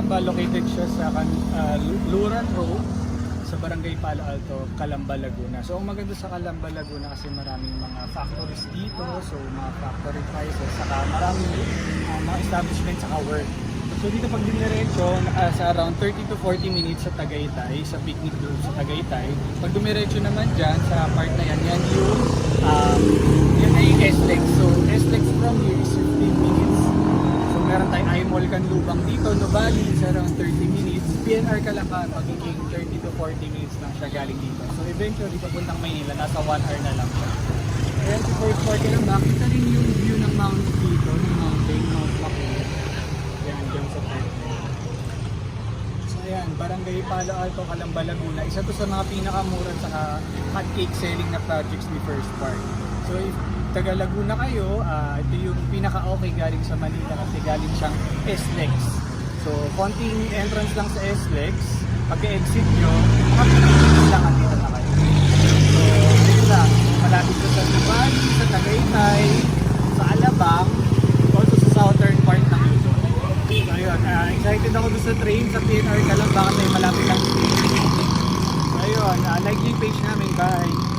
Calamba, located siya sa Luran Road sa Barangay Palo Alto, Calamba, Laguna. So ang maganda sa Calamba, Laguna kasi maraming mga factories dito, so mga factory prices, saka maraming mga establishments saka work. So dito pag dumiretso, sa around 30 to 40 minutes sa Tagaytay, sa picnic room sa Tagaytay. Pag dumiretso naman dyan, sa part na yan, yan yung yan ay SLEX. So SLEX from here is 15 minutes. So meron tayong iMall Canlubang dito, Nuvali, sa around 30 minutes. PNR Calapan, magiging 30 to 40 minutes lang siya galing dito. So eventually, papuntang Maynila, nasa 1 hour na lang siya. Ayan, si Fort Forte lang, makita rin yung view ng mountain dito, ng mountain, Mount Maculo. Ayan, dyan sa part. So ayan, Barangay Palo Alto, Calamba, Laguna. Isa to sa mga pinakamura at saka hotcake selling na projects ni First Park. So if taga Laguna kayo, ito yung pinaka-okay galing sa Manila kasi galing siyang SLEX. So, konting entrance lang sa SLEX. Pagka-exit nyo, makapagpapit lang dito na kayo. So, ayun lang. Malapit ko sa Nuvali, sa Tagaytay, sa Alabang, also sa southern part ng Luzon. So, ayun. Excited ako doon sa train, sa PNR Calamba kasi malapit lang. So, ayun. Like yung page namin. Bye!